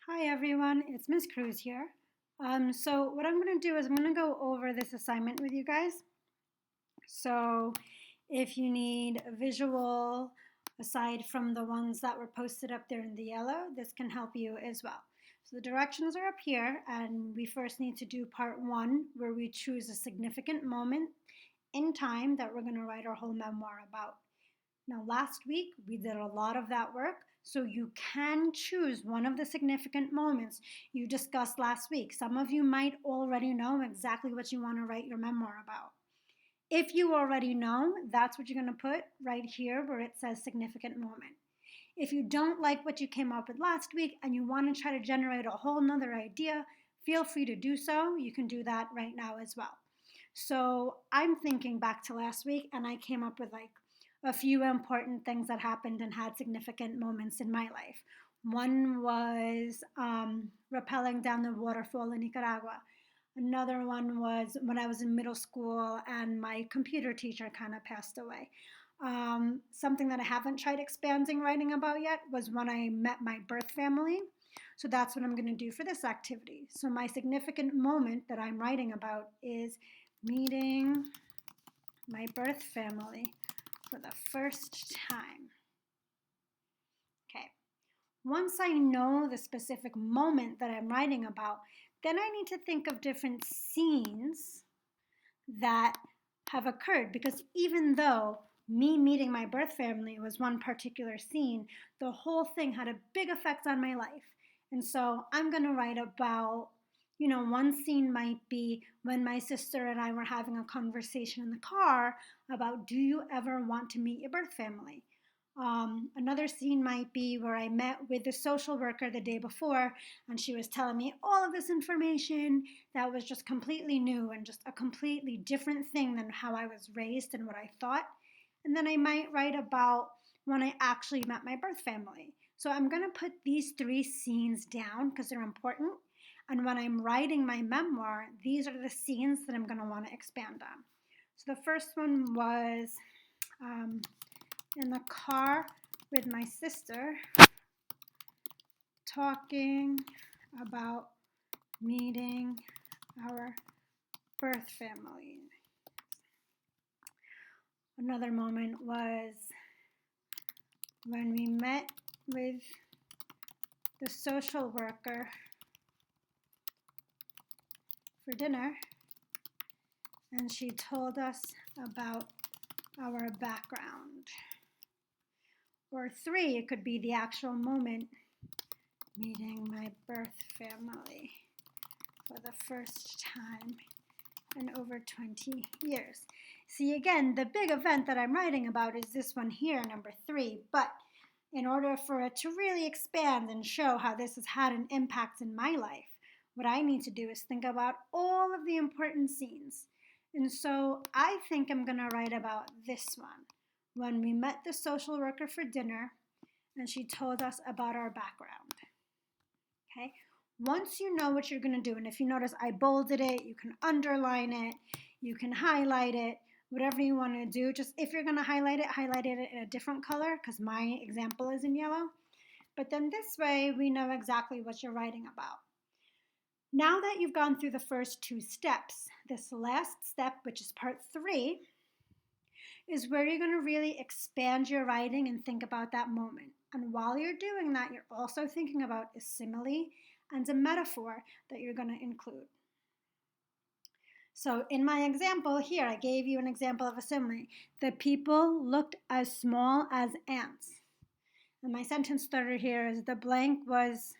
Hi everyone, it's Miss Cruz here. So what I'm going to do is I'm going to go over this assignment with you guys. So if you need a visual, aside from the ones that were posted up there in the yellow, this can help you as well. So the directions are up here, and we first need to do part one, where we choose a significant moment in time that we're going to write our whole memoir about. Now, last week we did a lot of that work, so you can choose one of the significant moments you discussed last week. Some of you might already know exactly what you want to write your memoir about. If you already know, that's what you're going to put right here where it says significant moment. If you don't like what you came up with last week and you want to try to generate a whole nother idea, feel free to do so. You can do that right now as well. So I'm thinking back to last week and I came up with like a few important things that happened and had significant moments in my life. One was rappelling down the waterfall in Nicaragua. Another one was when I was in middle school and my computer teacher kind of passed away. Something that I haven't tried expanding writing about yet was when I met my birth family. So that's what I'm going to do for this activity. So my significant moment that I'm writing about is meeting my birth family for the first time. Okay. Once I know the specific moment that I'm writing about, then I need to think of different scenes that have occurred, because even though me meeting my birth family was one particular scene, the whole thing had a big effect on my life. And so I'm going to write about, one scene might be when my sister and I were having a conversation in the car about, do you ever want to meet your birth family? Another scene might be where I met with the social worker the day before, and she was telling me all of this information that was just completely new and just a completely different thing than how I was raised and what I thought. And then I might write about when I actually met my birth family. So I'm going to put these three scenes down because they're important. And when I'm writing my memoir, these are the scenes that I'm going to want to expand on. So the first one was um, in the car with my sister talking about meeting our birth family. Another moment was when we met with the social worker for dinner and she told us about our background. Or three, it could be the actual moment, meeting my birth family for the first time in over 20 years. See, again, the big event that I'm writing about is this one here, number 3. But in order for it to really expand and show how this has had an impact in my life, what I need to do is think about all of the important scenes. And so I think I'm going to write about this one, when we met the social worker for dinner and she told us about our background. Okay? Once you know what you're going to do, and if you notice I bolded it, you can underline it, you can highlight it, whatever you want to do. Just if you're going to highlight it in a different color, because my example is in yellow. But then this way we know exactly what you're writing about. Now that you've gone through the first 2 steps, this last step, which is part 3, is where you're going to really expand your writing and think about that moment. And while you're doing that, you're also thinking about a simile and a metaphor that you're going to include. So in my example here, I gave you an example of a simile. The people looked as small as ants. And my sentence starter here is the blank was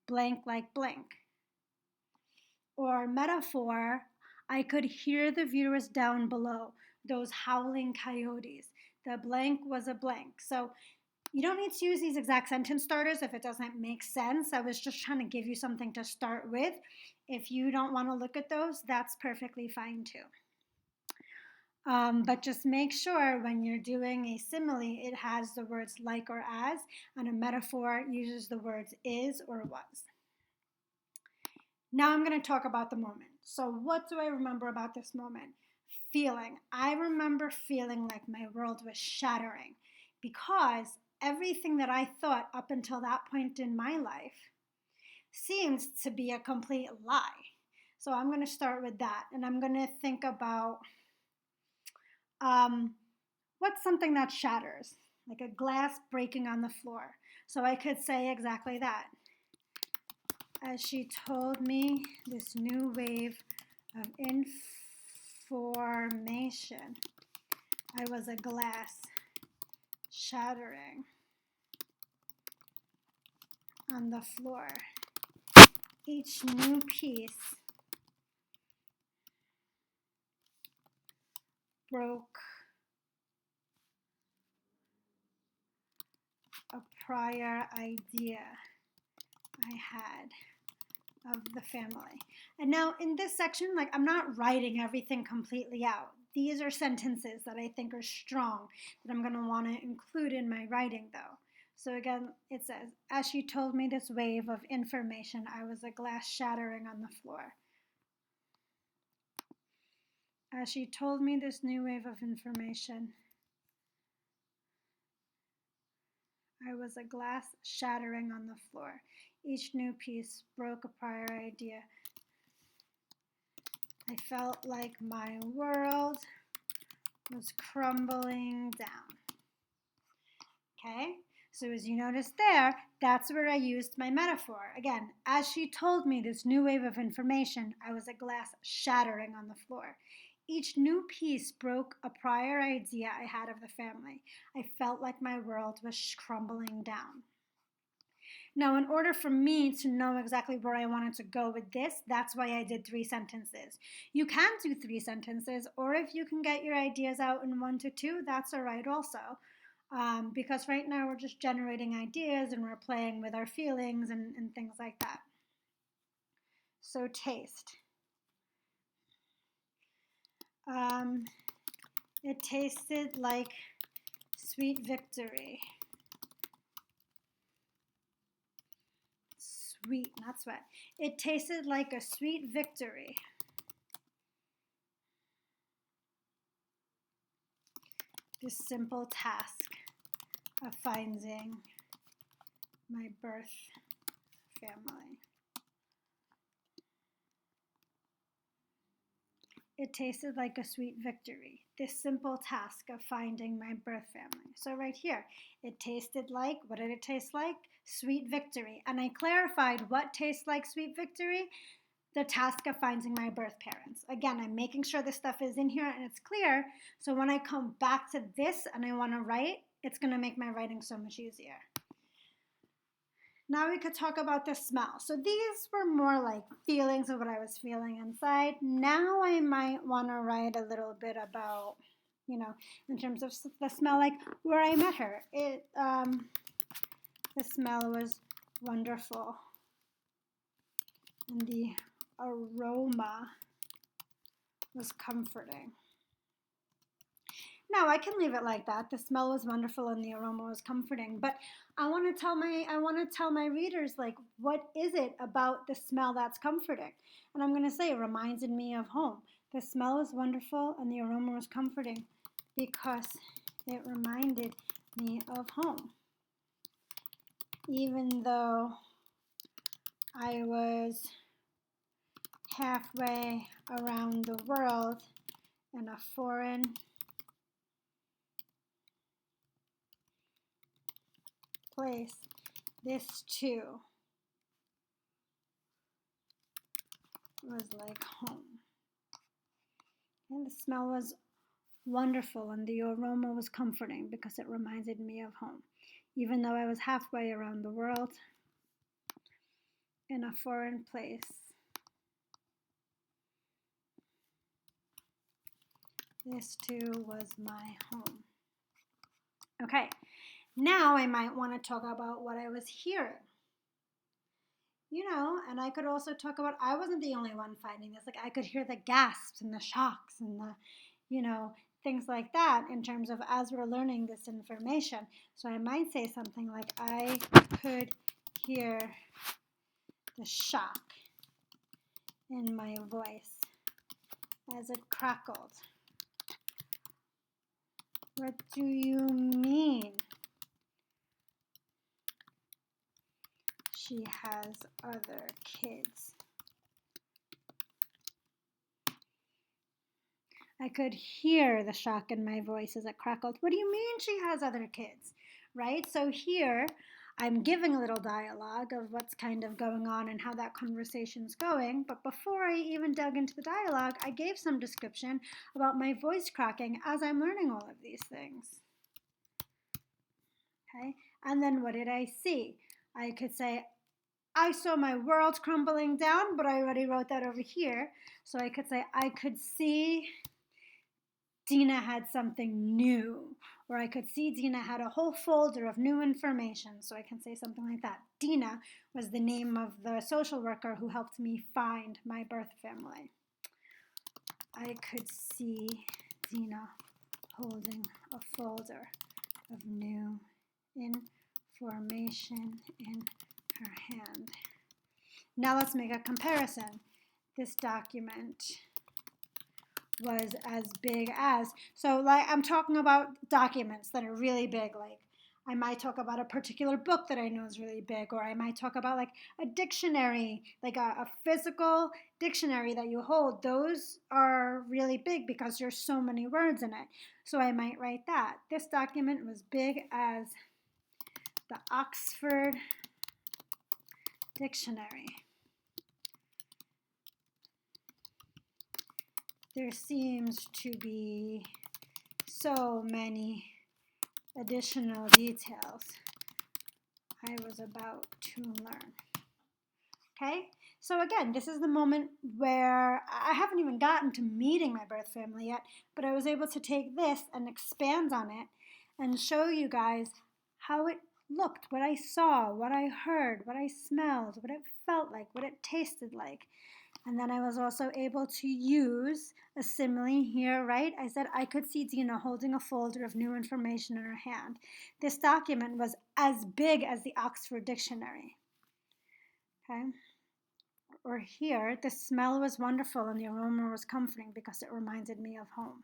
blank like blank. Or metaphor, I could hear the viewers down below, those howling coyotes. The blank was a blank. So you don't need to use these exact sentence starters if it doesn't make sense. I was just trying to give you something to start with. If you don't want to look at those, that's perfectly fine too. But just make sure when you're doing a simile, it has the words like or as, and a metaphor uses the words is or was. Now I'm going to talk about the moment. So what do I remember about this moment? Feeling. I remember feeling like my world was shattering, because everything that I thought up until that point in my life seems to be a complete lie. So I'm going to start with that, and I'm going to think about what's something that shatters, like a glass breaking on the floor. So I could say exactly that. As she told me this new wave of information, I was a glass shattering on the floor. Each new piece broke a prior idea I had of the family. And now in this section, like, I'm not writing everything completely out. These are sentences that I think are strong that I'm going to want to include in my writing though. So again, it says, as she told me this wave of information, I was a glass shattering on the floor. As she told me this new wave of information, I was a glass shattering on the floor. Each new piece broke a prior idea. I felt like my world was crumbling down. Okay, so as you notice there, that's where I used my metaphor. Again, as she told me this new wave of information, I was a glass shattering on the floor. Each new piece broke a prior idea I had of the family. I felt like my world was crumbling down. Now, in order for me to know exactly where I wanted to go with this, that's why I did 3 sentences. You can do 3 sentences, or if you can get your ideas out in 1 to 2, that's all right also. Because right now we're just generating ideas and we're playing with our feelings and things like that. So taste. It tasted like sweet victory. Sweet, not sweat. It tasted like a sweet victory. This simple task of finding my birth family. It tasted like a sweet victory. This simple task of finding my birth family. So right here, it tasted like, what did it taste like? Sweet victory. And I clarified what tastes like sweet victory. The task of finding my birth parents. Again, I'm making sure this stuff is in here and it's clear. So when I come back to this and I want to write, it's going to make my writing so much easier. Now we could talk about the smell. So these were more like feelings of what I was feeling inside. Now I might want to write a little bit about, you know, in terms of the smell, like where I met her. The smell was wonderful. And the aroma was comforting. No, I can leave it like that. The smell was wonderful and the aroma was comforting. But I want to tell my readers, like, what is it about the smell that's comforting? And I'm going to say it reminded me of home. The smell was wonderful and the aroma was comforting because it reminded me of home. Even though I was halfway around the world in a foreign place, this too was like home. And the smell was wonderful and the aroma was comforting because it reminded me of home. Even though I was halfway around the world in a foreign place, this too was my home. Okay, now I might want to talk about what I was hearing. You know, and I could also talk about, I wasn't the only one finding this. Like, I could hear the gasps and the shocks and the, you know, things like that in terms of as we're learning this information. So I might say something like, I could hear the shock in my voice as it crackled. What do you mean? she has other kids. I could hear the shock in my voice as it crackled. What do you mean she has other kids? Right? So here I'm giving a little dialogue of what's kind of going on and how that conversation's going. But before I even dug into the dialogue, I gave some description about my voice cracking as I'm learning all of these things. Okay? And then what did I see? I could say, I saw my world crumbling down, but I already wrote that over here. So I could say, I could see Dina had something new, or I could see Dina had a whole folder of new information, so I can say something like that. Dina was the name of the social worker who helped me find my birth family. I could see Dina holding a folder of new information in her hand. Now let's make a comparison. This document was as big as, so like I'm talking about documents that are really big, like I might talk about a particular book that I know is really big, or I might talk about like a dictionary, like a physical dictionary that you hold. Those are really big because there's so many words in it. So I might write that. This document was big as the Oxford Dictionary. There seems to be so many additional details I was about to learn. Okay, so again, this is the moment where I haven't even gotten to meeting my birth family yet, but I was able to take this and expand on it and show you guys how it looked, what I saw, what I heard, what I smelled, what it felt like, what it tasted like. And then I was also able to use a simile here, right? I said I could see Dina holding a folder of new information in her hand. This document was as big as the Oxford Dictionary. Okay? Or here, the smell was wonderful and the aroma was comforting because it reminded me of home.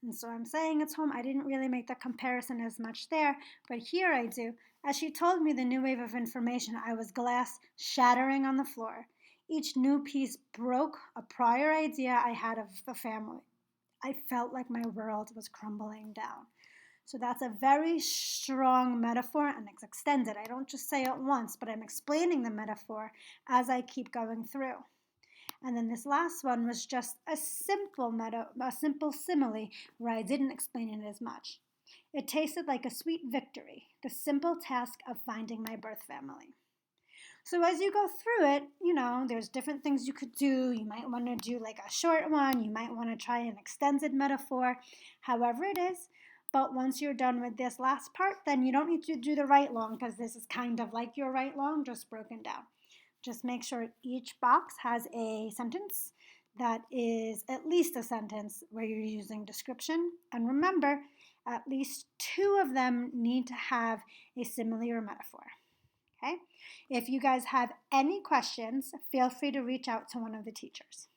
And so I'm saying it's home. I didn't really make the comparison as much there, but here I do. As she told me the new wave of information, I was glass shattering on the floor. Each new piece broke a prior idea I had of the family. I felt like my world was crumbling down. So that's a very strong metaphor, and it's extended. I don't just say it once, but I'm explaining the metaphor as I keep going through. And then this last one was just a simple simile where I didn't explain it as much. It tasted like a sweet victory, the simple task of finding my birth family. So as you go through it, there's different things you could do. You might want to do like a short one. You might want to try an extended metaphor, however it is. But once you're done with this last part, then you don't need to do the write long because this is kind of like your write long, just broken down. Just make sure each box has a sentence that is at least a sentence where you're using description. And remember, at least 2 of them need to have a simile or metaphor. Okay? If you guys have any questions, feel free to reach out to one of the teachers.